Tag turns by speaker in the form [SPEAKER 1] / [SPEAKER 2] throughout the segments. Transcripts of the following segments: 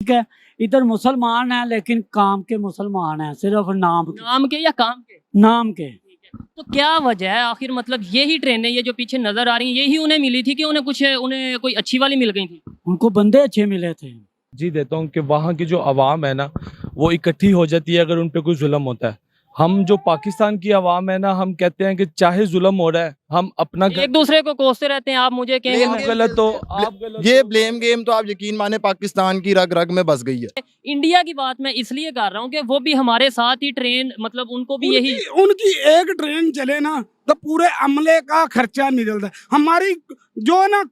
[SPEAKER 1] ठीक है। इधर मुसलमान है लेकिन काम के मुसलमान हैं, सिर्फ
[SPEAKER 2] नाम के या काम के?
[SPEAKER 1] नाम के।
[SPEAKER 2] तो क्या वजह है आखिर, मतलब यही ट्रेनें ये जो पीछे नजर आ रही हैं यही उन्हें मिली थी कि उन्हें कोई अच्छी वाली मिल गई थी?
[SPEAKER 1] उनको बंदे अच्छे मिले थे।
[SPEAKER 3] जी देता हूँ कि वहाँ की जो आवाम है ना वो इकट्ठी हो जाती है अगर उन पे कोई जुल्म होता है। हम जो पाकिस्तान की आवाम है ना, हम कहते हैं कि चाहे जुल्म हो रहा है हम अपना
[SPEAKER 2] एक दूसरे को कोसते रहते हैं, आप मुझे कहेंगे
[SPEAKER 3] आप गलत हो, आप गलत
[SPEAKER 4] ये
[SPEAKER 3] हो।
[SPEAKER 4] ब्लेम गेम तो आप यकीन माने पाकिस्तान की रग रग में बस गई है।
[SPEAKER 2] इंडिया की बात मैं इसलिए कर रहा हूँ कि वो भी हमारे साथ ही ट्रेन, मतलब उनको भी यही
[SPEAKER 5] उनकी एक ट्रेन चले ना तो पूरे अमले का खर्चा निकलता है। हमारी जो है ना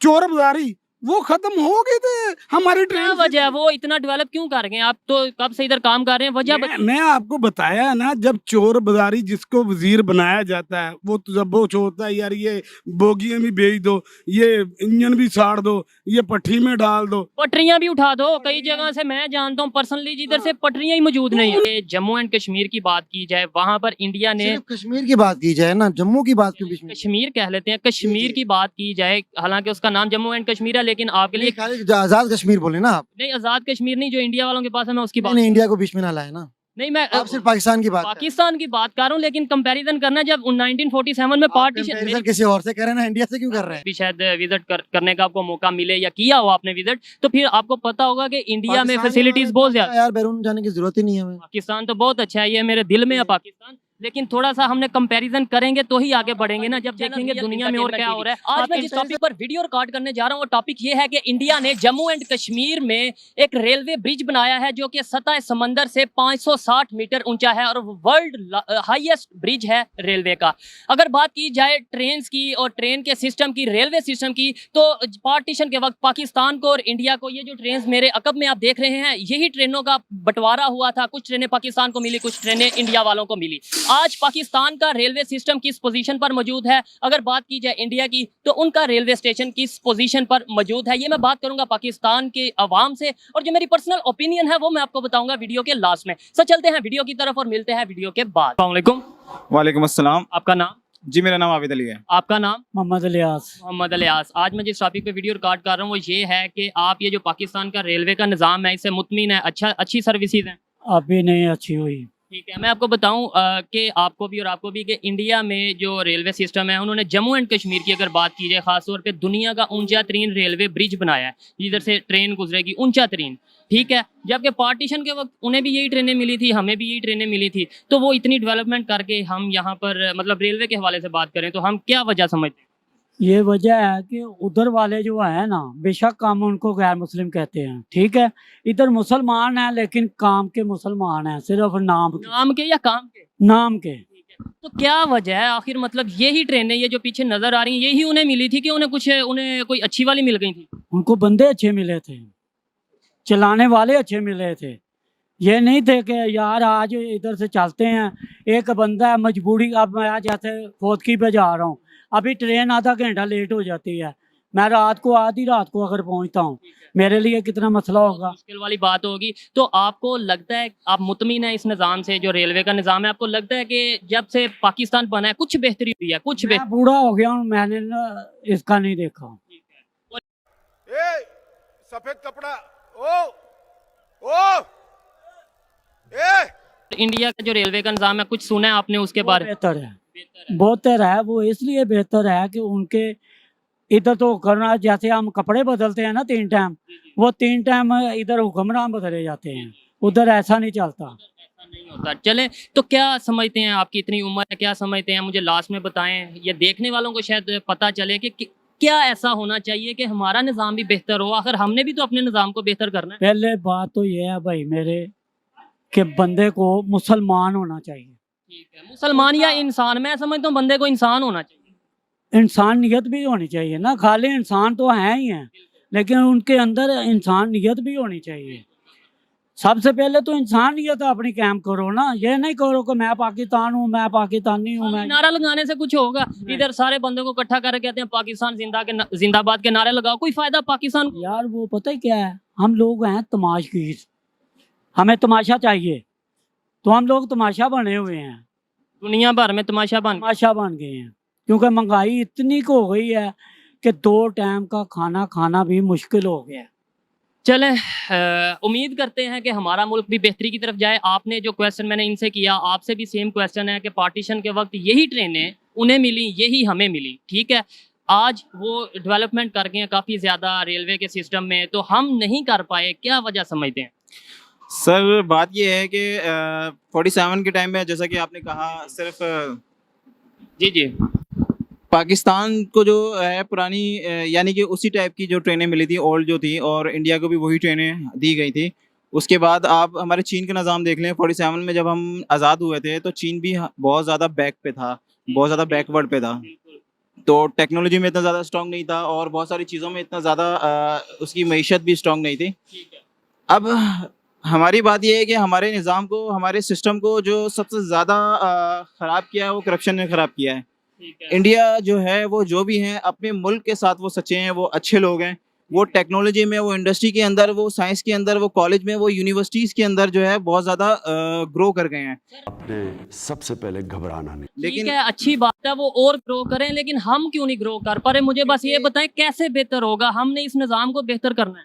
[SPEAKER 5] चोर बाजारी वो खत्म हो गई थी हमारी
[SPEAKER 2] क्या
[SPEAKER 5] ट्रेन।
[SPEAKER 2] वजह है, वो इतना डेवलप क्यों कर गए? आप तो कब से इधर काम कर रहे हैं, वजह
[SPEAKER 5] मैं आपको बताया ना, जब चोर बाजारी जिसको वजीर बनाया जाता है वो तो जब वो सोचता है यार ये बोगियां भी बेच दो, ये इंजन भी साड़ दो, ये पट्टी में डाल दो।
[SPEAKER 2] पटरियां भी उठा दो। कई जगह से मैं जानता हूँ पर्सनली जिधर से पटरियां ही मौजूद नहीं है। जम्मू एंड कश्मीर की बात की जाए, वहां पर इंडिया ने
[SPEAKER 6] सिर्फ कश्मीर की बात की जाए ना, जम्मू की बात क्यों बीच में?
[SPEAKER 2] कश्मीर कह लेते हैं, कश्मीर की बात की जाए, हालांकि उसका नाम जम्मू एंड कश्मीर है, लेकिन आपके लिए
[SPEAKER 6] खाली आजाद कश्मीर बोले ना आप।
[SPEAKER 2] नहीं, आजाद कश्मीर नहीं, जो इंडिया वालों के पास है मैं उसकी बात
[SPEAKER 6] नहीं, इंडिया को बीच में ना लाए ना,
[SPEAKER 2] नहीं, मैं
[SPEAKER 6] आप सिर्फ पाकिस्तान की बात कर रहे हैं।
[SPEAKER 2] पाकिस्तान की बात कर रहा हूँ। लेकिन कंपैरिजन करना, जब 1947 में
[SPEAKER 6] आप
[SPEAKER 2] पार्टीशन
[SPEAKER 6] comparison किसी और से कर रहे हैं ना, इंडिया से क्यों कर रहे हैं?
[SPEAKER 2] भी शायद विजिट करने का आपको मौका मिले या किया हो आपने विजिट, तो फिर आपको पता होगा कि इंडिया में
[SPEAKER 6] पाकिस्तान
[SPEAKER 2] फैसिलिटीज बहुत ज्यादा।
[SPEAKER 6] यार बैरून जाने की जरूरत ही नहीं है हमें।
[SPEAKER 2] पाकिस्तान तो बहुत अच्छा है, ये मेरे दिल में है पाकिस्तान, लेकिन थोड़ा सा हमने कंपैरिजन करेंगे तो ही आगे बढ़ेंगे ना, जब देखेंगे दुनिया में और क्या हो रहा है। आज मैं जिस टॉपिक पर वीडियो रिकॉर्ड करने जा रहा हूँ वो टॉपिक ये है कि इंडिया ने जम्मू एंड कश्मीर में एक रेलवे ब्रिज बनाया है जो कि सतह समंदर से 560 मीटर ऊंचा है और वर्ल्ड हाईएस्ट ब्रिज है रेलवे का। अगर बात की जाए ट्रेन की और ट्रेन के सिस्टम की, रेलवे सिस्टम की, तो पार्टीशन के वक्त पाकिस्तान को और इंडिया को, ये जो ट्रेन मेरे अकब में आप देख रहे हैं, यही ट्रेनों का बंटवारा हुआ था। कुछ ट्रेनें पाकिस्तान को मिली, कुछ ट्रेनें इंडिया वालों को मिली। आज पाकिस्तान का रेलवे सिस्टम किस पोजीशन पर मौजूद है, अगर बात की जाए इंडिया की, तो उनका रेलवे स्टेशन किस पोजीशन पर मौजूद है, ये मैं बात करूंगा पाकिस्तान के अवाम से, और जो मेरी पर्सनल ओपिनियन है वो मैं आपको बताऊंगा वीडियो के लास्ट में। सो चलते हैं वीडियो की तरफ और मिलते हैं वीडियो के बाद। अस्सलाम वालेकुम।
[SPEAKER 7] वालेकुम अस्सलाम।
[SPEAKER 2] आपका नाम?
[SPEAKER 7] जी मेरा नाम आबिद अली है।
[SPEAKER 2] आपका नाम?
[SPEAKER 1] मोहम्मद इलियास।
[SPEAKER 2] मोहम्मद इलियास। आज मैं जिस टॉपिक पे वीडियो रिकॉर्ड कर रहा हूँ वो ये है कि आप ये जो पाकिस्तान का रेलवे का निज़ाम है, इससे मुतमिन है? अच्छी सर्विसेज हैं?
[SPEAKER 1] अभी नहीं अच्छी हुई।
[SPEAKER 2] ठीक है, मैं आपको बताऊं कि आपको भी और आपको भी, कि इंडिया में जो रेलवे सिस्टम है उन्होंने जम्मू एंड कश्मीर की अगर बात की जाए, खासतौर पे दुनिया का ऊंचा तरीन रेलवे ब्रिज बनाया है जिधर से ट्रेन गुजरेगी, ऊंचा तरीन। ठीक है, जबकि पार्टीशन के वक्त उन्हें भी यही ट्रेनें मिली थी, हमें भी यही ट्रेनें मिली थी, तो वो इतनी डेवलपमेंट करके हम यहाँ पर, मतलब रेलवे के हवाले से बात करें तो हम क्या वजह समझते हैं?
[SPEAKER 1] ये वजह है कि उधर वाले जो है ना, बेशक हम उनको गैर मुस्लिम कहते हैं, ठीक है। इधर मुसलमान है लेकिन काम के मुसलमान हैं, सिर्फ
[SPEAKER 2] नाम के या काम के?
[SPEAKER 1] नाम के।
[SPEAKER 2] तो क्या वजह है आखिर, मतलब यही ट्रेनें ये जो पीछे नजर आ रही हैं यही उन्हें मिली थी कि उन्हें कोई अच्छी वाली मिल गई थी?
[SPEAKER 1] उनको बंदे अच्छे मिले थे, चलाने वाले अच्छे मिले थे। ये नहीं थे कि यार आज इधर से चलते हैं, एक बंदा है मजबूरी, अब मैं जैसे फोतकी पे जा रहा हूँ, अभी ट्रेन आधा घंटा लेट हो जाती है, मैं आधी रात को अगर पहुंचता हूँ, मेरे लिए कितना मसला होगा।
[SPEAKER 2] मुश्किल वाली बात होगी। तो आपको लगता है, आप मुतमिन है इस निज़ाम से, जो रेलवे का निज़ाम है, आपको लगता है कि जब से पाकिस्तान बना है कुछ बेहतरी हुई है? कुछ
[SPEAKER 1] मैं बूढ़ा हो गया हूँ, मैंने ना इसका नहीं देखा।
[SPEAKER 4] सफेद कपड़ा ओ
[SPEAKER 2] इंडिया का जो रेलवे का निज़ाम है, कुछ सुना है आपने उसके बारे में?
[SPEAKER 1] बेहतर है, बेहतर है। वो इसलिए बेहतर है कि उनके इधर तो करना, जैसे हम कपड़े बदलते हैं ना 3 टाइम, वो 3 टाइम इधर हुक्मरान बदले जाते हैं, उधर ऐसा नहीं चलता।
[SPEAKER 2] ऐसा नहीं होता। चले, तो क्या समझते हैं, आपकी इतनी उम्र है, क्या समझते हैं, मुझे लास्ट में बताएं, ये देखने वालों को शायद पता चले कि क्या ऐसा होना चाहिए कि हमारा निज़ाम भी बेहतर हो। आखिर हमने भी तो अपने निज़ाम को बेहतर करना है।
[SPEAKER 1] पहले बात तो ये है भाई मेरे, कि बंदे को मुसलमान होना चाहिए।
[SPEAKER 2] ठीक है, मुसलमान या इंसान, मैं समझता हूँ बंदे को इंसान होना चाहिए।
[SPEAKER 1] इंसानियत भी होनी चाहिए ना, खाली इंसान तो हैं ही हैं, लेकिन उनके अंदर इंसानियत भी होनी चाहिए। सबसे पहले तो इंसानियत अपनी कायम करो ना, ये नहीं करो कि मैं पाकिस्तान हूँ, मैं पाकिस्तानी हूँ। मैं
[SPEAKER 2] नारा लगाने से कुछ होगा? इधर सारे बंदों को इकट्ठा करके कहते हैं पाकिस्तान जिंदाबाद के नारे लगाओ, कोई फायदा पाकिस्तान को?
[SPEAKER 1] यार वो पता है क्या है, हम लोग हैं तमाशगीर, हमें तमाशा चाहिए, तो हम लोग तमाशा बने हुए हैं,
[SPEAKER 2] दुनिया भर में तमाशा बन
[SPEAKER 1] गए हैं, क्योंकि महंगाई इतनी को हो गई है कि 2 टाइम का खाना खाना भी मुश्किल हो गया है।
[SPEAKER 2] चलें, उम्मीद करते हैं कि हमारा मुल्क भी बेहतरी की तरफ जाए। आपने जो क्वेश्चन मैंने इनसे किया, आपसे भी सेम क्वेश्चन है कि पार्टीशन के वक्त यही ट्रेनें उन्हें मिली, यही हमें मिली, ठीक है। आज वो डेवलपमेंट कर गए हैं काफ़ी ज़्यादा रेलवे के सिस्टम में, तो हम नहीं कर पाए, क्या वजह समझते हैं?
[SPEAKER 7] सर बात ये है कि 47 के टाइम में जैसा कि आपने कहा सिर्फ
[SPEAKER 2] जी जी
[SPEAKER 7] पाकिस्तान को जो है पुरानी यानी कि उसी टाइप की जो ट्रेनें मिली थी ओल्ड जो थी, और इंडिया को भी वही ट्रेनें दी गई थी। उसके बाद आप हमारे चीन का निज़ाम देख लें। 47 में जब हम आज़ाद हुए थे तो चीन भी बहुत ज़्यादा बैक पे था, बहुत ज़्यादा बैकवर्ड पे था। तो टेक्नोलॉजी में इतना ज़्यादा स्ट्रॉन्ग नहीं था और बहुत सारी चीज़ों में इतना ज़्यादा उसकी मईशत भी स्ट्रॉन्ग नहीं थी। अब हमारी बात यह है कि हमारे निज़ाम को, हमारे सिस्टम को जो सबसे ज़्यादा ख़राब किया है वो करप्शन ने ख़राब किया है। इंडिया जो है वो जो भी हैं अपने मुल्क के साथ वो सच्चे हैं, वो अच्छे लोग हैं। वो टेक्नोलॉजी में, वो इंडस्ट्री के अंदर, वो साइंस के अंदर, वो कॉलेज में, वो यूनिवर्सिटीज़ के अंदर जो है बहुत ज़्यादा ग्रो कर गए हैं।
[SPEAKER 8] अपने सबसे पहले घबराना नहीं।
[SPEAKER 2] ठीक
[SPEAKER 7] लेकिन
[SPEAKER 2] है, अच्छी बात है वो और ग्रो करें, लेकिन हम क्यों नहीं ग्रो कर पा रहे? मुझे बस ये बताएं कैसे बेहतर होगा? हमने इस निज़ाम को बेहतर करना है।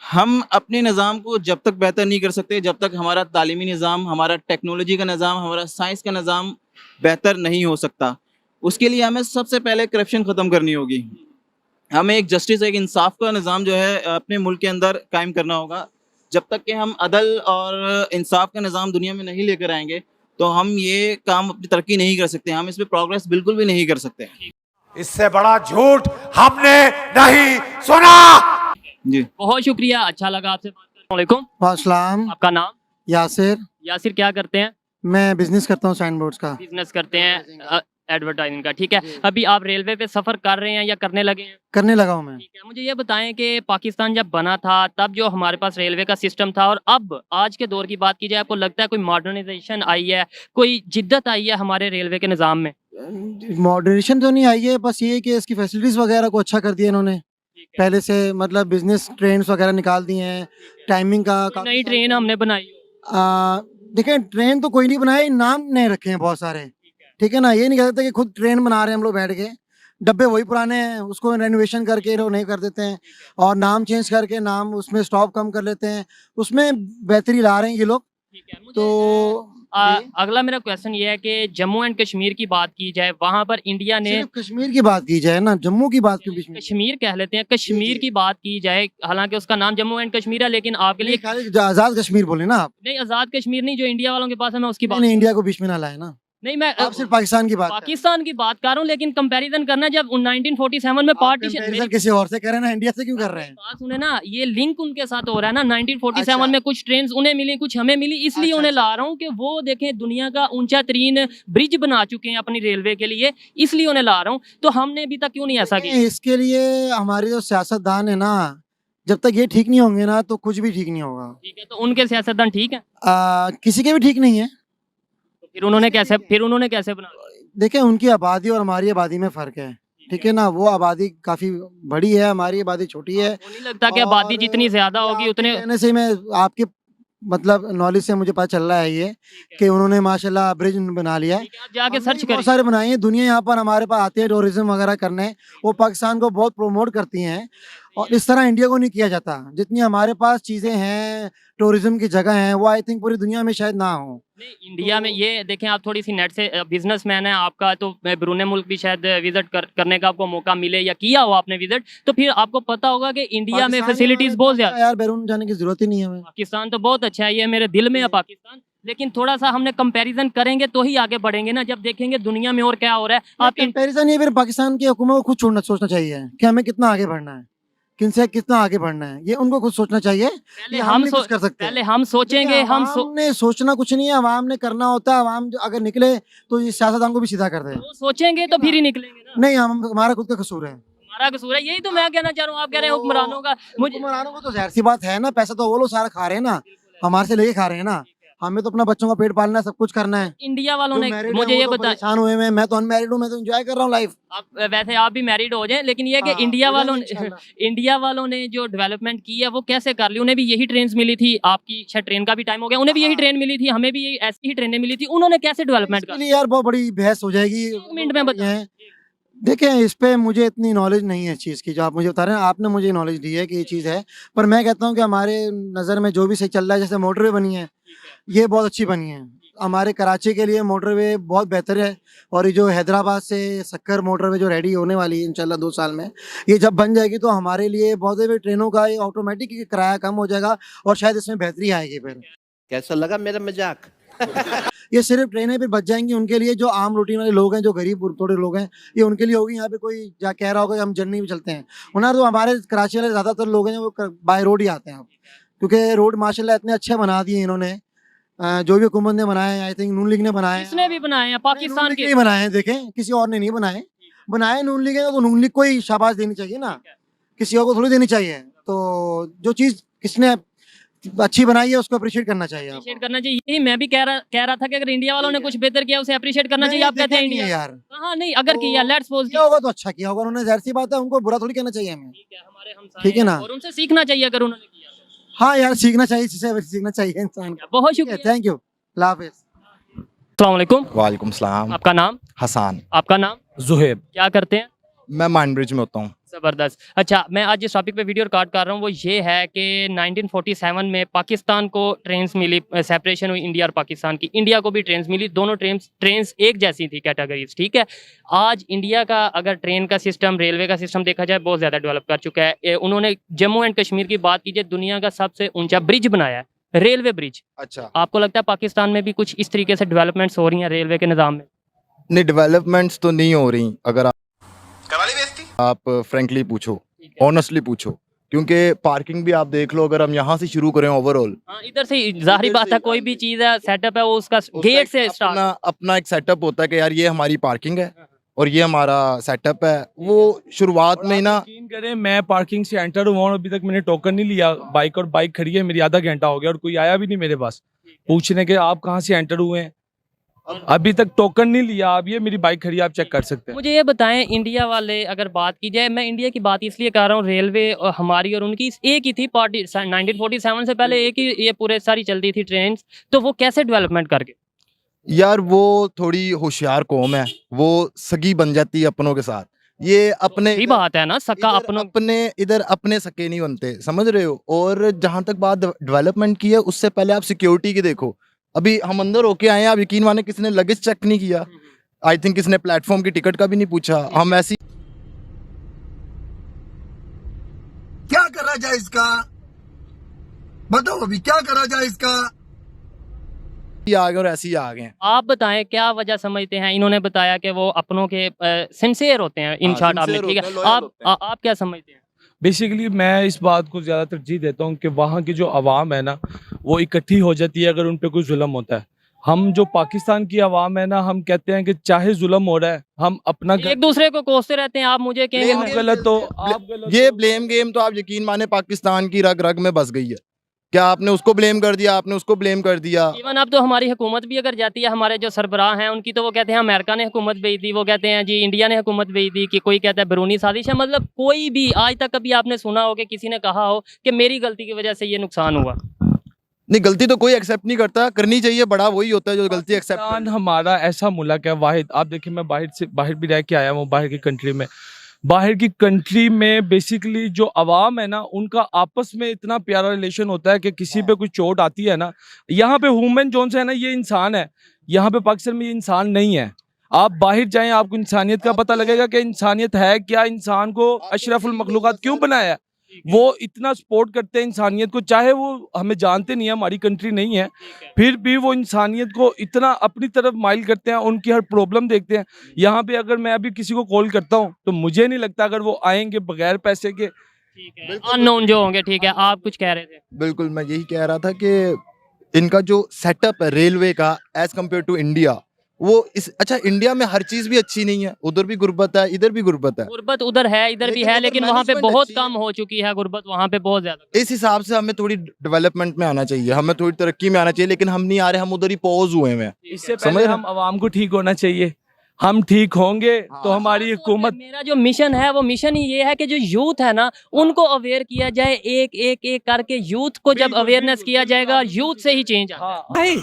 [SPEAKER 7] हम अपने निज़ाम को जब तक बेहतर नहीं कर सकते जब तक हमारा तालीमी निज़ाम, हमारा टेक्नोलॉजी का निज़ाम, हमारा साइंस का निज़ाम बेहतर नहीं हो सकता। उसके लिए हमें सबसे पहले करप्शन ख़त्म करनी होगी। हमें एक जस्टिस, एक इंसाफ का निज़ाम जो है अपने मुल्क के अंदर कायम करना होगा। जब तक कि हम अदल और इंसाफ का निज़ाम दुनिया में नहीं लेकर आएंगे तो हम ये काम अपनी तरक्की नहीं कर सकते, हम इसमें प्रोग्रेस बिल्कुल भी नहीं कर सकते।
[SPEAKER 9] इससे बड़ा झूठ हमने नहीं सुना।
[SPEAKER 7] जी
[SPEAKER 2] बहुत शुक्रिया, अच्छा लगा आपसे बात करके। वालेकुम
[SPEAKER 6] वासलाम।
[SPEAKER 2] आपका नाम?
[SPEAKER 6] यासिर।
[SPEAKER 2] यासिर, क्या करते हैं?
[SPEAKER 6] मैं बिजनेस करता हूँ साइन बोर्ड्स का।
[SPEAKER 2] बिजनेस करते हैं, एडवर्टाइजिंग का, ठीक है। अभी आप रेलवे पे सफ़र कर रहे हैं या करने लगे हैं?
[SPEAKER 6] करने लगा हूँ मैं।
[SPEAKER 2] ठीक है, मुझे ये बताएं कि पाकिस्तान जब बना था तब जो हमारे पास रेलवे का सिस्टम था और अब आज के दौर की बात की जाए, आपको लगता है कोई मॉडर्नाइजेशन आई है, कोई जिद्दत आई है हमारे रेलवे के निज़ाम में?
[SPEAKER 6] मॉडरेशन तो नहीं आई है, बस ये है कि इसकी फैसिलिटीज़ वगैरह को अच्छा कर दिया इन्होंने। पहले से मतलब बिजनेस ट्रेन वगैरह निकाल दी हैं, टाइमिंग का
[SPEAKER 2] नई ट्रेन हमने बनाई।
[SPEAKER 6] देखें, ट्रेन तो कोई नहीं बनाए, नाम नहीं रखे हैं बहुत सारे, ठीक है ना। ये नहीं कहते कि खुद ट्रेन बना रहे हैं हम लोग बैठ के, डब्बे वही पुराने हैं, उसको रेनोवेशन करके लोग नहीं कर देते हैं और नाम चेंज करके नाम उसमें स्टॉप कम कर लेते हैं, उसमें बेहतरी ला रहे हैं ये लोग। तो
[SPEAKER 2] अगला मेरा क्वेश्चन ये है कि जम्मू एंड कश्मीर की बात की जाए, वहाँ पर इंडिया ने,
[SPEAKER 6] सिर्फ कश्मीर की बात की जाए ना, जम्मू की बात क्यों बीच में?
[SPEAKER 2] कश्मीर कह लेते हैं, कश्मीर की बात की जाए, हालांकि उसका नाम जम्मू एंड कश्मीर है, लेकिन आपके लिए
[SPEAKER 6] खाली आजाद कश्मीर बोले ना आप।
[SPEAKER 2] नहीं, आज़ाद कश्मीर नहीं, जो इंडिया वालों के पास है, मैं उसकी बात
[SPEAKER 6] नहीं, इंडिया को बीच में ना लाए ना,
[SPEAKER 2] नहीं, मैं
[SPEAKER 6] आप सिर्फ पाकिस्तान की बात
[SPEAKER 2] पाकिस्तान की बात कर रहा हूँ। लेकिन कंपैरिजन करना, जब 1947 में पार्टीशन,
[SPEAKER 6] कंपैरिजन किसी और से कर रहे हैं ना, इंडिया से क्यों कर रहे हैं?
[SPEAKER 2] बात सुने ना, ये लिंक उनके साथ हो रहा है ना। 1947
[SPEAKER 6] अच्छा।
[SPEAKER 2] में कुछ ट्रेन उन्हें मिली, कुछ हमें मिली, इसलिए
[SPEAKER 6] अच्छा,
[SPEAKER 2] उन्हें ला रहा हूँ कि वो देखें दुनिया का ऊंचा तरीन ब्रिज बना चुके हैं अपनी रेलवे के लिए, इसलिए उन्हें ला रहा हूँ। तो हमने अभी तक क्यों नहीं ऐसा किया?
[SPEAKER 6] इसके लिए हमारे जो सियासतदान है ना, जब तक ये ठीक नहीं होंगे ना तो कुछ भी ठीक नहीं होगा।
[SPEAKER 2] ठीक है, तो उनके सियासतदान ठीक है,
[SPEAKER 6] किसी के भी ठीक नहीं है।
[SPEAKER 2] फिर उन्होंने कैसे बना?
[SPEAKER 6] देखें, उनकी आबादी और हमारी आबादी में फ़र्क है, ठीक है ना। वो आबादी काफ़ी बड़ी है, हमारी आबादी छोटी है।
[SPEAKER 2] आपको नहीं लगता कि आबादी
[SPEAKER 6] और
[SPEAKER 2] जितनी ज़्यादा होगी
[SPEAKER 6] आपके
[SPEAKER 2] उतने
[SPEAKER 6] कहने से मैं आपके मतलब नॉलेज से मुझे पता चल रहा है ये कि उन्होंने माशाल्लाह ब्रिज बना लिया है।
[SPEAKER 2] ठीक है, आप जाके
[SPEAKER 6] हमने
[SPEAKER 2] सर्च
[SPEAKER 6] भी
[SPEAKER 2] करिए।
[SPEAKER 6] बहुत सारे बनाए हैं, दुनिया यहाँ पर हमारे पास आती है टूरिज्म वगैरह करने, वो पाकिस्तान को बहुत प्रमोट करती हैं और इस तरह इंडिया को नहीं किया जाता। जितनी हमारे पास चीज़ें हैं, टूरिज्म की जगह हैं, वो आई थिंक पूरी दुनिया में शायद ना हो।
[SPEAKER 2] नहीं, इंडिया में ये देखें, आप थोड़ी सी नेट से बिजनेसमैन है आपका, तो ब्रूने मुल्क भी शायद विजिट करने का आपको मौका मिले या किया हो आपने विजिट, तो फिर आपको पता होगा कि इंडिया में
[SPEAKER 6] पाकिस्तान
[SPEAKER 2] फैसिलिटीज बहुत ज्यादा।
[SPEAKER 6] यार, बैरून जाने की जरूरत ही नहीं है हमें।
[SPEAKER 2] पाकिस्तान तो बहुत अच्छा है, ये मेरे दिल में है पाकिस्तान, लेकिन थोड़ा सा हमने कंपैरिजन करेंगे तो ही आगे बढ़ेंगे ना, जब देखेंगे दुनिया में और क्या हो रहा है। आप
[SPEAKER 6] कंपैरिजन ये फिर पाकिस्तान की हुकूमत को खुद सोचना चाहिए कि हमें कितना आगे बढ़ना है, किनसे कितना आगे बढ़ना है, ये उनको खुद सोचना चाहिए।
[SPEAKER 2] पहले हम
[SPEAKER 6] नहीं कुछ कर सकते।
[SPEAKER 2] पहले हम सोचेंगे,
[SPEAKER 6] हमने सोचना कुछ नहीं है, आवाम ने करना होता है। आवाम अगर निकले तो ये सियासतदान को भी सीधा कर दे।
[SPEAKER 2] वो सोचेंगे तो फिर ही निकलेंगे ना।
[SPEAKER 6] नहीं, हमारा खुद का कसूर है।
[SPEAKER 2] हमारा कसूर है, यही तो मैं कहना चाह रहा हूँ। आप कह रहे हैं हुक्मरानों का, मुझे
[SPEAKER 6] हुक्मरानों को तो जाहिर सी बात है ना, पैसा तो वो लोग सारा खा रहे हैं ना, हमारे से लेके खा रहे हैं ना। हमें तो अपना बच्चों का पेट पालना है, सब कुछ करना है।
[SPEAKER 2] इंडिया वालों ने
[SPEAKER 6] जो
[SPEAKER 2] मुझे
[SPEAKER 6] married
[SPEAKER 2] ये
[SPEAKER 6] हैं, वो तो
[SPEAKER 2] बताया,
[SPEAKER 6] परेशान हुए हैं। मैं तो अनमैरिड हूँ, मैं तो एंजॉय कर रहा हूँ लाइफ।
[SPEAKER 2] वैसे आप भी मैरिड हो जाएं, लेकिन ये कि
[SPEAKER 6] हाँ,
[SPEAKER 2] इंडिया
[SPEAKER 6] हो
[SPEAKER 2] वालों
[SPEAKER 6] जाएंगे
[SPEAKER 2] ने
[SPEAKER 6] इंशाल्लाह।
[SPEAKER 2] इंडिया वालों ने जो डेवलपमेंट की है वो कैसे कर ली? उन्हें भी यही ट्रेन मिली थी, आपकी शायद ट्रेन का भी टाइम हो गया, उन्हें भी यही ट्रेन मिली थी, हमें भी यही ऐसी ही ट्रेनें मिली थी, उन्होंने कैसे डेवलपमेंट
[SPEAKER 6] इसके
[SPEAKER 2] कर?
[SPEAKER 6] लिए यार बहुत बड़ी बहस हो जाएगी।
[SPEAKER 2] एक मिनट में बता।
[SPEAKER 6] देखें, इस पे मुझे इतनी नॉलेज नहीं है इस चीज़ की जो आप मुझे बता रहे हैं। आपने मुझे नॉलेज दी है कि ये चीज़ है, पर मैं कहता हूँ कि हमारे नज़र में जो भी सही चल रहा है, जैसे मोटरवे बनी है, ये बहुत अच्छी बनी है। हमारे कराची के लिए मोटरवे बहुत बेहतर है, और ये जो हैदराबाद से सक्कर मोटरवे जो रेडी होने वाली है इंशाल्लाह 2 साल में, ये जब बन जाएगी तो हमारे लिए बहुत से ट्रेनों का ये ऑटोमेटिक किराया कम हो जाएगा और शायद इसमें बेहतरी आएगी। फिर
[SPEAKER 9] कैसा लगा मेरा मजाक?
[SPEAKER 6] ये सिर्फ ट्रेनें भी बच जाएंगी उनके लिए, जो आम रूटीन वाले लोग हैं, जो गरीब थोड़े लोग हैं, ये उनके लिए होगी। यहाँ पे कोई जा कह रहा होगा कि हम जर्नी में चलते हैं, वरना तो हमारे कराची वाले ज़्यादातर लोग हैं वो बाय रोड ही आते हैं अब, क्योंकि रोड माशाल्लाह इतने अच्छे बना दिए इन्होंने। जो भी हुकूमत ने बनाए हैं, आई थिंक नून लीग ने बनाए हैं।
[SPEAKER 2] किसने भी बनाए हैं? पाकिस्तान के
[SPEAKER 6] नहीं बनाए हैं, देखें, किसी और ने नहीं बनाए, बनाए नून लीग है, तो नून लीग को ही शाबाश देनी चाहिए ना, किसी और को थोड़ी देनी चाहिए। तो जो चीज़ किसने अच्छी बनाई है उसको अप्रिशिएट करना चाहिए।
[SPEAKER 2] अप्रिशिएट करना चाहिए। यही मैं भी कह रहा था कि अगर इंडिया वालों ने कुछ बेहतर किया उसे अप्रिशिएट करना चाहिए। आप कहते हैं इंडिया
[SPEAKER 6] यार,
[SPEAKER 2] हाँ नहीं, अगर किया लेट्स सपोज
[SPEAKER 6] किया होगा तो अच्छा किया होगा उन्होंने, जाहिर सी बात है, उनको बुरा थोड़ी कहना चाहिए हमें।
[SPEAKER 2] हमारे हमसाए
[SPEAKER 6] ठीक है ना?
[SPEAKER 2] और उनसे सीखना चाहिए अगर उन्होंने किया।
[SPEAKER 6] हाँ यार, सीखना चाहिए, इससे सीखना चाहिए इंसान को।
[SPEAKER 2] बहुत शुक्रिया,
[SPEAKER 6] थैंक यू, अल्लाह हाफिज़।
[SPEAKER 2] अस्सलाम वालेकुम।
[SPEAKER 4] वालेकुम सलाम।
[SPEAKER 2] आपका नाम?
[SPEAKER 4] हसान।
[SPEAKER 2] आपका नाम?
[SPEAKER 3] जुहेब।
[SPEAKER 2] क्या करते हैं?
[SPEAKER 4] मैं माइंड ब्रिज में होता हूँ।
[SPEAKER 2] ज़बरदस्त। अच्छा, मैं आज जिस टॉपिक पे वीडियो रिकॉर्ड कर रहा हूँ वो ये है कि 1947 में पाकिस्तान को ट्रेन्स मिली, सेपरेशन हुई इंडिया और पाकिस्तान की। इंडिया को भी ट्रेन्स मिली, दोनों ट्रेन्स एक जैसी थी कैटेगरीज, ठीक है। आज इंडिया का अगर ट्रेन का सिस्टम, रेलवे का सिस्टम देखा जाए बहुत ज़्यादा डेवलप कर चुका है। उन्होंने जम्मू एंड कश्मीर की बात कीजिए, दुनिया का सबसे ऊंचा ब्रिज बनाया है, रेलवे ब्रिज।
[SPEAKER 4] अच्छा,
[SPEAKER 2] आपको लगता है पाकिस्तान में भी कुछ इस तरीके से डेवलपमेंट्स हो रही हैं रेलवे के निज़ाम में?
[SPEAKER 4] नहीं, डेवलपमेंट्स तो नहीं हो रही। अगर आप फ्रेंकली पूछो, ऑनेस्टली पूछो, क्योंकि पार्किंग भी आप देख लो, अगर हम यहाँ से शुरू करें ओवरऑल,
[SPEAKER 2] हाँ, इधर से जाहिर बात है, कोई भी चीज़ है, सेटअप है, वो उसका गेट से स्टार्ट।
[SPEAKER 4] अपना एक सेटअप होता है कि यार ये हमारी पार्किंग है और ये हमारा सेटअप है। वो शुरुआत में ही ना,
[SPEAKER 3] यकीन करें, मैं पार्किंग से एंटर हुआ हूँ, अभी तक मैंने टोकन नहीं लिया। बाइक खड़ी है मेरी, आधा घंटा हो गया और कोई आया भी नहीं मेरे पास पूछने के आप कहाँ से एंटर हुए हैं। अभी तक टोकन नहीं लिया। आप ये मेरी बाइक खड़ी है, आप चेक कर सकते हैं।
[SPEAKER 2] मुझे ये बताएं, इंडिया वाले अगर बात की जाए, मैं इंडिया की बात इसलिए कर रहा हूँ, रेलवे और हमारी और उनकी एक ही थी पार्टी। 1947 से पहले एक ही ये पूरे सारी चलती थी ट्रेन, तो वो कैसे डेवलपमेंट करके?
[SPEAKER 4] यार वो थोड़ी होशियार कौम है, वो सगी बन जाती है अपनों के साथ। ये अपने
[SPEAKER 2] सही बात है ना, सका अपनों
[SPEAKER 4] इधर अपने सके नहीं बनते, समझ रहे हो। और जहां तक बात डेवलपमेंट की है, उससे पहले आप सिक्योरिटी की देखो। अभी हम अंदर होके आए हैं, आप यकीन माने किसी ने लगेज चेक नहीं किया, आई थिंक किसी ने प्लेटफॉर्म की टिकट का भी नहीं पूछा। हम ऐसी
[SPEAKER 9] क्या करा जाए इसका? बताओ अभी क्या करा जाए इसका?
[SPEAKER 4] आ गए और ऐसे ही आ गए हैं।
[SPEAKER 2] आप बताएं क्या वजह समझते हैं? इन्होंने बताया कि वो अपनों के सिंसियर होते हैं, इन शॉर्ट आपने, ठीक है। आप क्या समझते हैं?
[SPEAKER 3] बेसिकली मैं इस बात को ज़्यादा तरजीह देता हूँ कि वहाँ की जो आवाम है ना, वो इकट्ठी हो जाती है अगर उन पे कोई जुल्म होता है। हम जो पाकिस्तान की आवाम है ना, हम कहते हैं कि चाहे जुल्म हो रहा है, हम अपना
[SPEAKER 2] एक दूसरे को कोसते रहते हैं। आप मुझे कहेंगे
[SPEAKER 3] आप गलत हो, आप गलत
[SPEAKER 4] ये
[SPEAKER 3] हो।
[SPEAKER 4] ब्लेम गेम तो आप यकीन माने पाकिस्तान की रग रग में बस गई है। क्या आपने उसको ब्लेम कर दिया, आपने उसको ब्लेम कर दिया।
[SPEAKER 2] इवन अब तो हमारी हुकूमत भी अगर जाती है, हमारे जो सरबराह हैं उनकी, तो वो कहते हैं अमेरिका ने हुकूमत भेज दी, वो कहते हैं जी इंडिया ने हुकूमत भेज दी, कि कोई कहता है बैरूनी साजिश है। मतलब कोई भी आज तक कभी आपने सुना हो कि किसी ने कहा हो कि मेरी गलती की वजह से ये नुकसान हुआ?
[SPEAKER 4] नहीं, गलती तो कोई एक्सेप्ट नहीं करता, करनी चाहिए, बड़ा वही होता है जो गलती एक्सेप्ट।
[SPEAKER 3] पाकिस्तान हमारा ऐसा मुल्क है वाहिद। आप देखिए, मैं बाहर भी रह के आया हूँ, बाहर की कंट्री में। बाहर की कंट्री में बेसिकली जो अवाम है ना, उनका आपस में इतना प्यारा रिलेशन होता है कि किसी पे कोई चोट आती है ना, यहाँ पे ह्यूमन जोन से है ना, ये इंसान है। यहाँ पे पाकिस्तान में ये इंसान नहीं है। आप बाहर जाएं, आपको इंसानियत का पता लगेगा कि इंसानियत है क्या, इंसान को अशरफुल मखलूकात क्यों बनाया है। वो इतना सपोर्ट करते हैं इंसानियत को, चाहे वो हमें जानते नहीं है, हमारी कंट्री नहीं है, फिर भी वो इंसानियत को इतना अपनी तरफ माइल करते हैं, उनकी हर प्रॉब्लम देखते हैं। यहाँ पे अगर मैं अभी किसी को कॉल करता हूँ तो मुझे नहीं लगता अगर वो आएंगे बगैर पैसे के।
[SPEAKER 2] अननोन जो होंगे, ठीक है। आप कुछ कह रहे थे?
[SPEAKER 4] बिल्कुल, मैं यही कह रहा था कि इनका जो सेटअप है रेलवे का एज कम्पेयर टू इंडिया, वो अच्छा, इंडिया में हर चीज भी अच्छी नहीं है, उधर भी गुर्बत है, इधर भी गुर्बत है।
[SPEAKER 2] गुर्बत उधर है, इधर भी है, लेकिन वहाँ पे बहुत कम हो चुकी है गुर्बत, वहाँ पे बहुत ज्यादा।
[SPEAKER 4] इस हिसाब से हमें थोड़ी डेवलपमेंट में आना चाहिए, हमें थोड़ी तरक्की में आना चाहिए, लेकिन हम नहीं आ रहे, हम उधर ही पॉज हुए हैं।
[SPEAKER 3] इससे पहले हम आवाम को ठीक होना चाहिए। हम ठीक होंगे तो हमारी हुकूमत।
[SPEAKER 2] मेरा जो मिशन है वो मिशन ही ये है कि जो यूथ है ना, उनको अवेयर किया जाए, एक एक एक करके यूथ को जब अवेयरनेस किया जाएगा, यूथ से ही चेंज आएगा।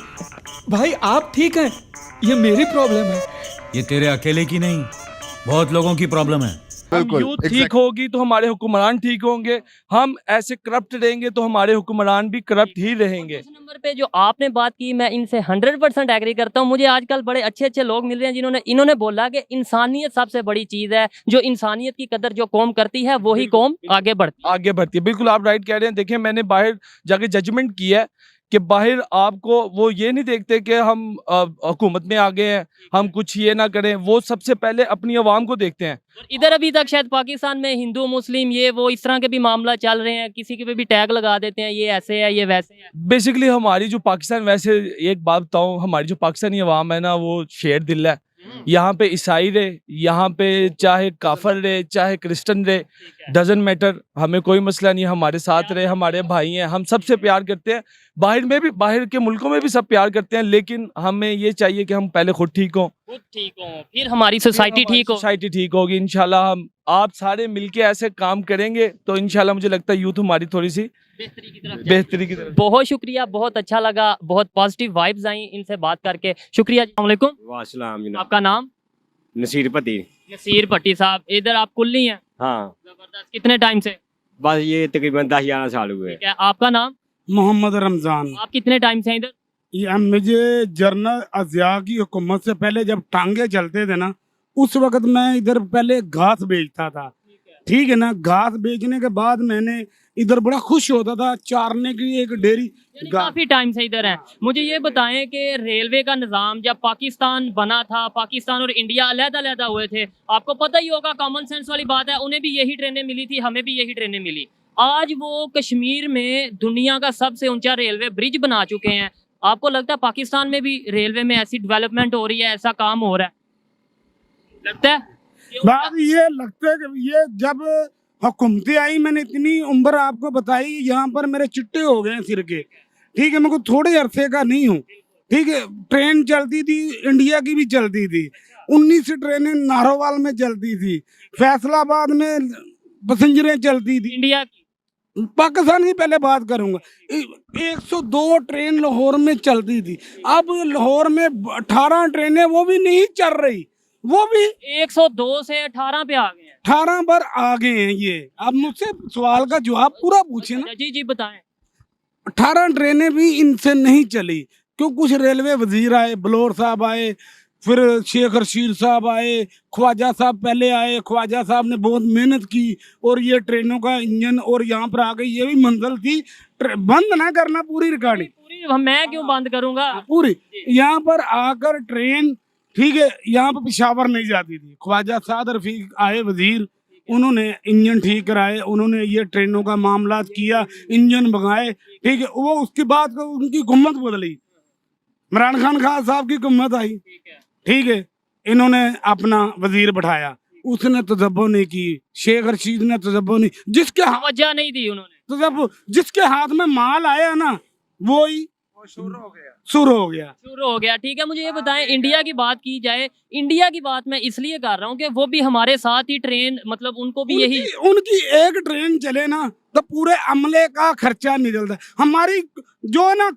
[SPEAKER 10] भाई आप ठीक हैं, ये मेरी प्रॉब्लम है।
[SPEAKER 11] ये तेरे अकेले की नहीं,
[SPEAKER 10] बहुत लोगों की प्रॉब्लम है।
[SPEAKER 3] हम
[SPEAKER 4] बिल्कुल,
[SPEAKER 3] यूथ ठीक
[SPEAKER 4] exactly.
[SPEAKER 3] होगी तो हमारे हुक्मरान ठीक होंगे, हम ऐसे करप्ट रहेंगे तो हमारे हुक्मरान भी करप्ट ही रहेंगे।
[SPEAKER 2] दूसरे नंबर पे जो आपने बात की, मैं इनसे 100% एग्री करता हूँ। मुझे आजकल बड़े अच्छे अच्छे लोग मिल रहे हैं जिन्होंने इन्होंने बोला कि इंसानियत सबसे बड़ी चीज़ है, जो इंसानियत की कदर जो कौम करती है वही कौम आगे बढ़ती है।
[SPEAKER 3] आगे बढ़ती है। बिल्कुल आप राइट कह रहे हैं। देखिए मैंने बाहर जाके जजमेंट किया है कि बाहर आपको वो ये नहीं देखते कि हम हुकूमत में आ गए हैं, हम कुछ ये ना करें, वो सबसे पहले अपनी आवाम को देखते हैं।
[SPEAKER 2] और इधर अभी तक शायद पाकिस्तान में हिंदू मुस्लिम ये वो इस तरह के भी मामला चल रहे हैं, किसी के पे भी टैग लगा देते हैं, ये ऐसे है ये वैसे है।
[SPEAKER 3] बेसिकली हमारी जो पाकिस्तान, वैसे एक बात बताऊं, हमारी जो पाकिस्तानी अवाम है ना वो शेर दिल है। यहाँ पे ईसाई रहे, यहाँ पे चाहे काफर रहे, चाहे क्रिश्चियन रहे, डजन मैटर, हमें कोई मसला नहीं, हमारे साथ रहे, हमारे भाई हैं, हम सबसे प्यार करते हैं। बाहर में भी, बाहर के मुल्कों में भी सब प्यार करते हैं, लेकिन हमें ये चाहिए कि हम पहले खुद ठीक हों,
[SPEAKER 2] खुद ठीक हो, फिर हमारी सोसाइटी ठीक हो।
[SPEAKER 3] सोसाइटी ठीक होगी इंशाल्लाह। हम आप सारे मिलके ऐसे काम करेंगे तो इंशाल्लाह मुझे लगता है यूथ हमारी थोड़ी सी
[SPEAKER 2] बेहतरी की तरफ
[SPEAKER 3] बेहतरी की तरफ।
[SPEAKER 2] बहुत शुक्रिया, बहुत अच्छा लगा, बहुत पॉजिटिव वाइब्स आई इनसे बात करके। शुक्रिया। अस्सलाम वालेकुम।
[SPEAKER 11] वासलाम जनाब।
[SPEAKER 2] आपका नाम?
[SPEAKER 11] नसीर पति।
[SPEAKER 2] नसीर भट्टी साहब, इधर आप कुल्ली हैं?
[SPEAKER 11] हाँ,
[SPEAKER 2] जबरदस्त। कितने टाइम से?
[SPEAKER 11] बस ये तकरीबन 10-11 साल हुए।
[SPEAKER 2] ठीक है, आपका नाम?
[SPEAKER 5] मोहम्मद रमजान।
[SPEAKER 2] आप कितने टाइम से हैं इधर?
[SPEAKER 5] ये मुझे जनरल अजिया की हुकूमत से पहले जब टांगे चलते थे ना, उस वक्त मैं इधर पहले घास बेचता था, ठीक है ना। घास बेचने के बाद मैंने इधर बड़ा खुश होता था, चारने की एक डेयरी।
[SPEAKER 2] काफी टाइम से इधर हैं। मुझे ये बताएं कि रेलवे का निज़ाम जब पाकिस्तान बना था, पाकिस्तान और इंडिया अलग-अलग हुए थे, आपको पता ही होगा, कॉमन सेंस वाली बात है, उन्हें भी यही ट्रेनें मिली थी, हमें भी यही ट्रेनें मिली। आज वो कश्मीर में दुनिया का सबसे ऊंचा रेलवे ब्रिज बना चुके हैं। आपको लगता है पाकिस्तान में भी रेलवे में ऐसी डेवलपमेंट हो रही है, ऐसा काम हो रहा है? लगता है?
[SPEAKER 5] बात ये लगता है कि ये जब हुकूमतें आई, मैंने इतनी उम्र आपको बताई, यहाँ पर मेरे चिट्टे हो गए हैं सिर के, ठीक है। मैं को थोड़े अरसे का नहीं हूँ, ठीक है। ट्रेन चलती थी, इंडिया की भी चलती थी, 19 ट्रेनें नारोवाल में चलती थी, फैसलाबाद में पैसेंजरें चलती थी।
[SPEAKER 2] इंडिया की?
[SPEAKER 5] पाकिस्तान की पहले बात करूंगा। 102 ट्रेन लाहौर में चलती थी, अब लाहौर में 18 ट्रेनें वो भी नहीं चल रही, वो भी
[SPEAKER 2] 102 से 18 पे आ गए हैं।
[SPEAKER 5] 18 पर आ गए हैं ये। अब मुझसे सवाल का जवाब पूरा पूछे ना।
[SPEAKER 2] जी जी बताएं।
[SPEAKER 5] 18 ट्रेनें भी इनसे नहीं चली, क्यों? कुछ रेलवे वजीर आए, बलोर साहब आए, फिर शेख रशीद साहब आए, ख्वाजा साहब पहले आए। ख्वाजा साहब ने बहुत मेहनत की और ये ट्रेनों का इंजन और यहाँ पर आ गई। ये भी मंजिल थी, बंद ना करना पूरी रिकॉर्डिंग,
[SPEAKER 2] पूरी मैं क्यों बंद करूंगा?
[SPEAKER 5] पूरी यहाँ पर आकर ट्रेन, ठीक है। यहाँ पर पेशावर नहीं जाती थी, ख्वाजा साद रफीक आए वजीर, उन्होंने इंजन ठीक कराए, उन्होंने ये ट्रेनों का मामला किया, इंजन भगाए, ठीक है। वो उसके बाद उनकी हुकूमत बदली, इमरान खान साहब की हुकूमत आई, ठीक है। इन्होंने अपना वजीर बैठाया, उसने तजब्बो नहीं की, शेख रशीद ने तजब्बो नहीं, जिसके
[SPEAKER 2] वजह नहीं दी उन्होंने
[SPEAKER 5] तजब्बो, जिसके हाथ में माल आया ना वो ही शुरू हो गया।
[SPEAKER 2] ठीक है, मुझे ये बताएं, इंडिया की बात की जाए, इंडिया की बात मैं इसलिए कर रहा हूँ कि वो भी हमारे साथ ही ट्रेन, मतलब उनको भी यही,
[SPEAKER 5] उनकी एक ट्रेन चले ना तो पूरे अमले का खर्चा निकलता। हमारी जो है ना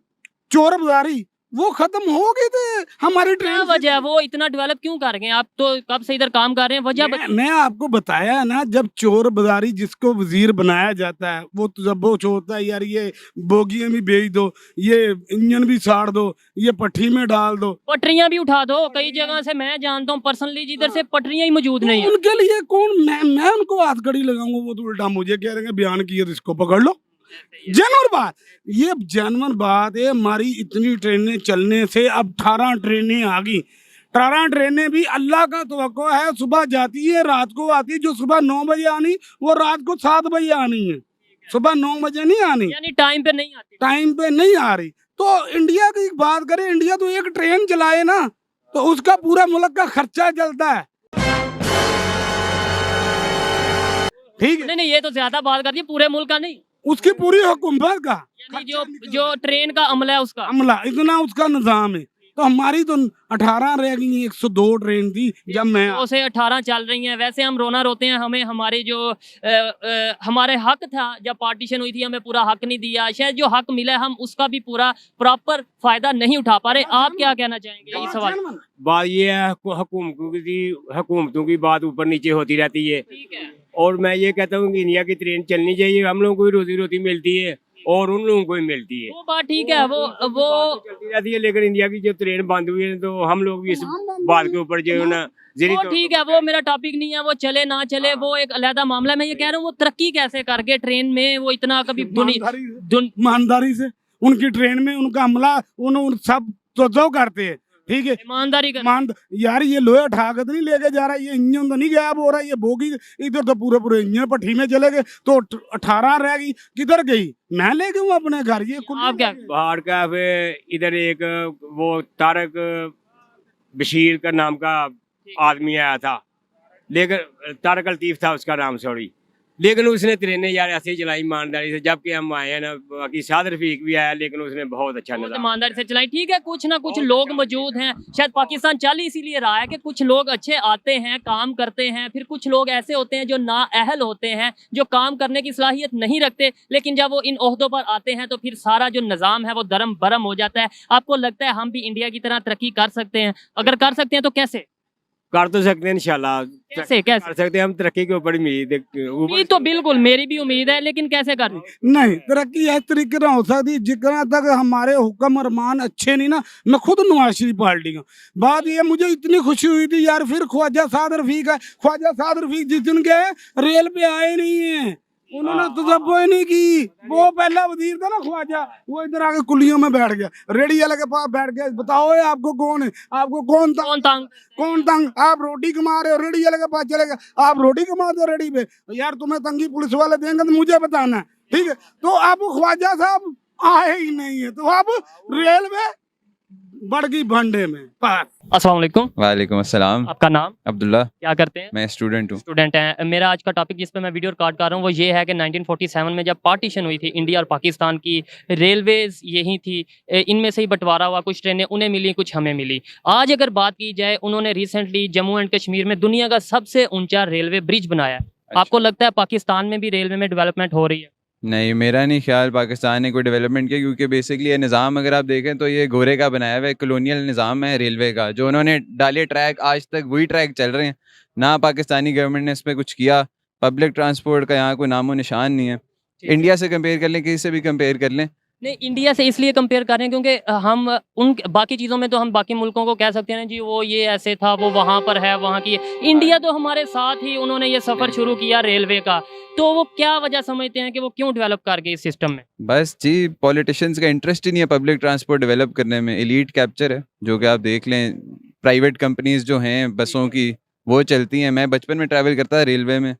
[SPEAKER 5] चोर बाजारी, वो खत्म हो गई थे हमारी ट्रेन।
[SPEAKER 2] क्या वजह है? वो इतना डेवलप क्यों कर गए? आप तो कब से इधर काम कर रहे हैं, वजह
[SPEAKER 5] मैं आपको बताया ना, जब चोर बाजारी जिसको वजीर बनाया जाता है वो तजब्बो होता है, यार ये बोगियां भी बेच दो, ये इंजन भी साड़ दो, ये पट्टी में डाल दो,
[SPEAKER 2] पटरियां भी उठा दो। कई जगह से मैं जानता हूँ पर्सनली जिधर से पटरियां ही मौजूद नहीं है।
[SPEAKER 5] उनके लिए कौन, मैं उनको हाथकड़ी लगाऊंगा? वो तो उल्टा मुझे कह रहे हैं बयान किए तो इसको पकड़ लो। जानवर बात, ये जानवर बात है। हमारी इतनी ट्रेनें चलने से अब 18 ट्रेनें आ गई। 18 ट्रेनें भी अल्लाह का तवक्को है, सुबह जाती है रात को आती है। जो सुबह 9 बजे आनी वो रात को 7 बजे आनी है, सुबह 9 बजे नहीं आनी,
[SPEAKER 2] यानी टाइम पे नहीं आती,
[SPEAKER 5] टाइम पे नहीं आ रही। तो इंडिया की बात करें, इंडिया तो एक ट्रेन चलाए ना तो उसका पूरा मुल्क का खर्चा चलता है, ठीक है।
[SPEAKER 2] नहीं, ये तो ज्यादा बात कर दी, पूरे मुल्क का नहीं,
[SPEAKER 5] उसकी पूरी हुकूमत का,
[SPEAKER 2] यानी जो ट्रेन का अमला है उसका
[SPEAKER 5] अमला, इतना उसका निजाम है। तो हमारी तो 18 रह गई, 102 ट्रेन थी जब मैं
[SPEAKER 2] 2 से 18 चल रही हैं। वैसे हम रोना रोते हैं, हमें हमारे जो हमारे हक था जब पार्टीशन हुई थी, हमें पूरा हक नहीं दिया। शायद जो हक मिला है हम उसका भी पूरा प्रॉपर फायदा नहीं उठा पा रहे। आप क्या कहना चाहेंगे इस सवाल?
[SPEAKER 11] बात ये है हुकूमतों की बात ऊपर नीचे होती रहती है।
[SPEAKER 2] ठीक है,
[SPEAKER 11] और मैं ये कहता हूँ कि इंडिया की ट्रेन चलनी चाहिए। हम लोगों को भी रोजी रोटी मिलती है और उन लोगों को भी मिलती है।
[SPEAKER 2] वो बात ठीक है, वो
[SPEAKER 11] चलती रहती है, लेकिन इंडिया की जो ट्रेन बंद हुई है तो हम लोग भी इस बात के ऊपर जो है ना
[SPEAKER 2] वो ठीक है, वो मेरा टॉपिक नहीं है। वो चले ना चले वो एक अलग मामला है। मैं ये कह रहा हूँ वो तरक्की कैसे करके ट्रेन में वो इतना कभी
[SPEAKER 5] ईमानदारी से उनकी ट्रेन में उनका हमला उन सब तो करते हैं। ठीक है,
[SPEAKER 2] ईमानदारी
[SPEAKER 5] यार ये लोहे उठा के तो नहीं लेके जा रहा, ये इंजन तो नहीं गायब हो रहा, ये बोगी इधर तो पूरे पूरे इंजन भट्ठी में चले गए, तो 18 रह गई, किधर गई? मैं ले गई अपने घर। ये
[SPEAKER 2] आप क्या
[SPEAKER 11] बाहर का इधर एक वो तारक बशीर का नाम का आदमी आया था, लेकिन तारक लतीफ था उसका नाम, सॉरी, लेकिन उसने ट्रेनें यार ऐसे ही चलाई ईमानदारी से। जबकि हम आए हैं ना, बाकी साद रफीक भी आया, लेकिन उसने बहुत अच्छा
[SPEAKER 2] ईमानदारी से चलाई। ठीक है, कुछ ना कुछ लोग मौजूद हैं। शायद पाकिस्तान चल इसीलिए रहा है कि कुछ लोग अच्छे आते हैं, काम करते हैं, फिर कुछ लोग ऐसे होते हैं जो नाअहल होते हैं, जो काम करने की सलाहियत नहीं रखते, लेकिन जब वो इन ओहदों पर आते हैं तो फिर सारा जो निज़ाम है वो दरम बरम हो जाता है। आपको लगता है हम भी इंडिया की तरह तरक्की कर सकते हैं? अगर कर सकते हैं तो कैसे
[SPEAKER 11] कर तो सकते हैं इंशाल्लाह।
[SPEAKER 2] कैसे
[SPEAKER 11] कर सकते हैं हम, तरक्की के ऊपर उम्मीद
[SPEAKER 2] तो बिल्कुल मेरी भी उम्मीद है, लेकिन कैसे कर?
[SPEAKER 5] नहीं, तरक्की इस तरीके ना हो सकती जितना तक हमारे हुक्म अरमान अच्छे नहीं ना। मैं खुद नवाज शरीफ पार्टी का, बात ये मुझे इतनी खुशी हुई थी यार, फिर ख्वाजा साद रफीक है। ख्वाजा साद रफीक जिस दिन गए रेल पे आए नहीं है, उन्होंने तजब्बो नहीं की। वो पहला वजीर था ना ख्वाजा, वो इधर आके कुलियों में बैठ गया, रेडी वाले के पास बैठ गया, बताओ ये आपको कौन है, आपको कौन तंग, आप रोटी कमा रहे हो, रेडी वाले के पास चले गए, आप रोटी कमाते हो रेडी पे, यार तुम्हें तंगी पुलिस वाले देंगे तो मुझे बताना है। ठीक है, तो अब ख्वाजा साहब आए ही नहीं है, तो अब रेलवे बढ़ गई भंडे में।
[SPEAKER 2] अस्सलाम वालेकुम।
[SPEAKER 10] वालेकुम अस्सलाम।
[SPEAKER 2] आपका नाम?
[SPEAKER 10] अब्दुल्ला।
[SPEAKER 2] क्या करते हैं?
[SPEAKER 10] मैं स्टूडेंट हूँ।
[SPEAKER 2] स्टूडेंट हैं। मेरा आज का टॉपिक जिस पे मैं वीडियो रिकॉर्ड कर रहा हूँ वो ये है कि 1947 में जब पार्टीशन हुई थी इंडिया और पाकिस्तान की, रेलवेज यही थी, इनमें से ही बंटवारा हुआ, कुछ ट्रेनें उन्हें मिली, कुछ हमें मिली। आज अगर बात की जाए, उन्होंने रिसेंटली जम्मू एंड कश्मीर में दुनिया का सबसे ऊंचा रेलवे ब्रिज बनाया है। आपको लगता है पाकिस्तान में भी रेलवे में डेवलपमेंट हो रही है?
[SPEAKER 10] नहीं, मेरा नहीं ख्याल पाकिस्तान ने कोई डेवलपमेंट किया, क्योंकि बेसिकली ये निज़ाम अगर आप देखें तो ये गोरे का बनाया हुआ है, कॉलोनियल निज़ाम है रेलवे का, जो उन्होंने डाले ट्रैक, आज तक वही ट्रैक चल रहे हैं। ना पाकिस्तानी गवर्नमेंट ने इस पर कुछ किया। पब्लिक ट्रांसपोर्ट का यहाँ कोई नामो निशान नहीं है। इंडिया से कंपेयर कर लें, किसी से भी कंपेयर कर लें।
[SPEAKER 2] नहीं, इंडिया से इसलिए कंपेयर कर रहे हैं क्योंकि हम उन बाकी चीज़ों में तो हम बाकी मुल्कों को कह सकते हैं जी वो ये ऐसे था, वो वहाँ पर है, वहाँ की। इंडिया तो हमारे साथ ही उन्होंने ये सफ़र शुरू किया रेलवे का, तो वो क्या वजह समझते हैं कि वो क्यों डेवलप कर गए इस सिस्टम में?
[SPEAKER 10] बस जी, पॉलिटिशियंस का इंटरेस्ट ही नहीं है पब्लिक ट्रांसपोर्ट डेवलप करने में। एलीट कैप्चर है, जो कि आप देख लें, प्राइवेट कंपनीज जो हैं बसों की वो चलती हैं। मैं बचपन में ट्रैवल करता था रेलवे में,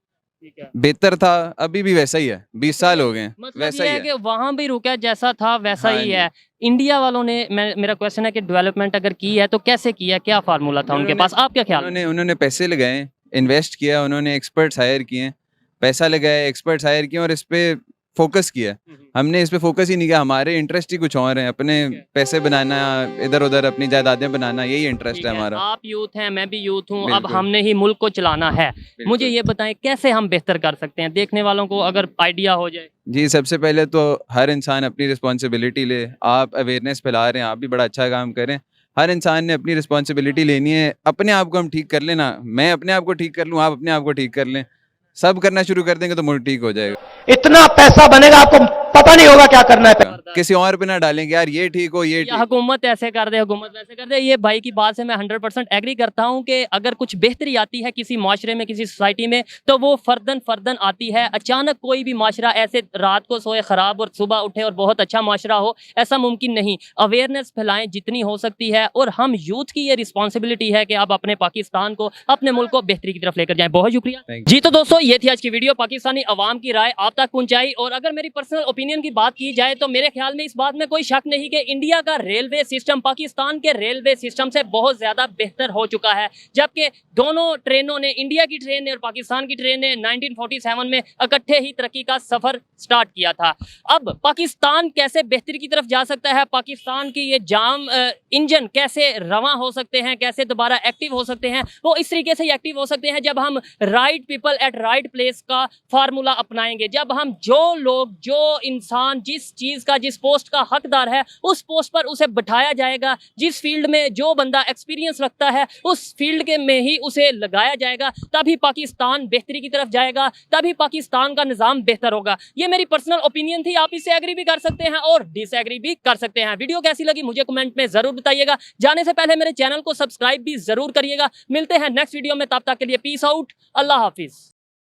[SPEAKER 10] बेहतर था, अभी भी वैसा ही है, 20 साल हो गए हैं,
[SPEAKER 2] मतलब
[SPEAKER 10] वैसा
[SPEAKER 2] ये
[SPEAKER 10] ही
[SPEAKER 2] है
[SPEAKER 10] है
[SPEAKER 2] कि वहाँ भी रुका जैसा था वैसा
[SPEAKER 10] हाँ
[SPEAKER 2] ही
[SPEAKER 10] जी।
[SPEAKER 2] है। इंडिया वालों ने, मेरा क्वेश्चन है कि डेवलपमेंट अगर की है तो कैसे किया, क्या फार्मूला था उनके पास? आप क्या ख्याल?
[SPEAKER 10] उन्होंने पैसे लगाए, इन्वेस्ट किया, उन्होंने एक्सपर्ट्स हायर किए, पैसा लगाया, एक्सपर्ट्स हायर किए और इस पे फोकस किया। हमने इस पे फोकस ही नहीं किया, हमारे इंटरेस्ट ही कुछ और हैं, अपने पैसे बनाना, इधर उधर अपनी जायदादें बनाना, यही इंटरेस्ट है हमारा।
[SPEAKER 2] आप यूथ हैं, मैं भी यूथ हूँ, अब
[SPEAKER 10] बिल्कुल।
[SPEAKER 2] हमने ही मुल्क को चलाना है। मुझे ये बताएं कैसे हम बेहतर कर सकते हैं, देखने वालों को अगर आइडिया हो जाए।
[SPEAKER 10] जी, सबसे पहले तो हर इंसान अपनी रिस्पॉन्सिबिलिटी ले। आप अवेयरनेस फैला रहे हैं, आप भी बड़ा अच्छा काम करें। हर इंसान ने अपनी रिस्पॉन्सिबिलिटी लेनी है। अपने आप को हम ठीक कर लेना, मैं अपने आप को ठीक कर लूँ, आप अपने आप को ठीक कर लें, सब करना शुरू कर देंगे तो मुल्क ठीक हो जाएगा।
[SPEAKER 12] इतना पैसा बनेगा आपको पता नहीं होगा क्या करना है।
[SPEAKER 10] किसी और पे ना डालेंगे यार, ये ठीक हो, ये ठीक।
[SPEAKER 2] हुकूमत ऐसे कर दे, हुकूमत वैसे कर दे। ये भाई की बात से मैं 100% एग्री करता हूँ कि अगर कुछ बेहतरी आती है किसी माशरे में, किसी सोसाइटी में, तो वो फर्दन आती है। अचानक कोई भी माशरा ऐसे रात को सोए ख़राब और सुबह उठे और बहुत अच्छा माशरा हो, ऐसा मुमकिन नहीं। अवेयरनेस फैलाएं जितनी हो सकती है, और हम यूथ की ये रिस्पॉन्सिबिलिटी है कि आप अपने पाकिस्तान को, अपने मुल्क को बेहतरी की तरफ लेकर जाएं। बहुत शुक्रिया जी। तो दोस्तों, ये थी आज की वीडियो, पाकिस्तानी अवाम की राय आप तक पहुँचाई, और अगर मेरी पर्सनल ओपिनियन ओपिनियन की बात की जाए तो मेरे ख्याल में इस बात में कोई शक नहीं कि इंडिया का रेलवे सिस्टम पाकिस्तान के रेलवे सिस्टम से बहुत ज़्यादा बेहतर हो चुका है, जबकि दोनों ट्रेनों ने, इंडिया की ट्रेन ने और पाकिस्तान की ट्रेन ने 1947 में इकट्ठे ही तरक्की का सफ़र स्टार्ट किया था। अब पाकिस्तान कैसे बेहतरी की तरफ जा सकता है, पाकिस्तान की ये जाम इंजन कैसे रवां हो सकते हैं, कैसे दोबारा एक्टिव हो सकते हैं, वो इस तरीके से एक्टिव हो सकते हैं जब हम right people at right place का फार्मूला अपनाएंगे, जब हम जो लोग, जो इंसान जिस चीज़ का, जिस पोस्ट का हकदार है उस पोस्ट पर उसे बिठाया जाएगा, जिस फील्ड में जो बंदा एक्सपीरियंस रखता है उस फील्ड के में ही उसे लगाया जाएगा, तभी पाकिस्तान बेहतरी की तरफ जाएगा, तभी पाकिस्तान का निज़ाम बेहतर होगा। ये मेरी पर्सनल ओपिनियन थी, आप इससे एग्री भी कर सकते हैं और डिसएग्री भी कर सकते हैं। वीडियो कैसी लगी मुझे कमेंट में ज़रूर बताइएगा। जाने से पहले मेरे चैनल को सब्सक्राइब भी ज़रूर करिएगा। मिलते हैं नेक्स्ट वीडियो में, तब तक के लिए पीस आउट, अल्लाह हाफिज़।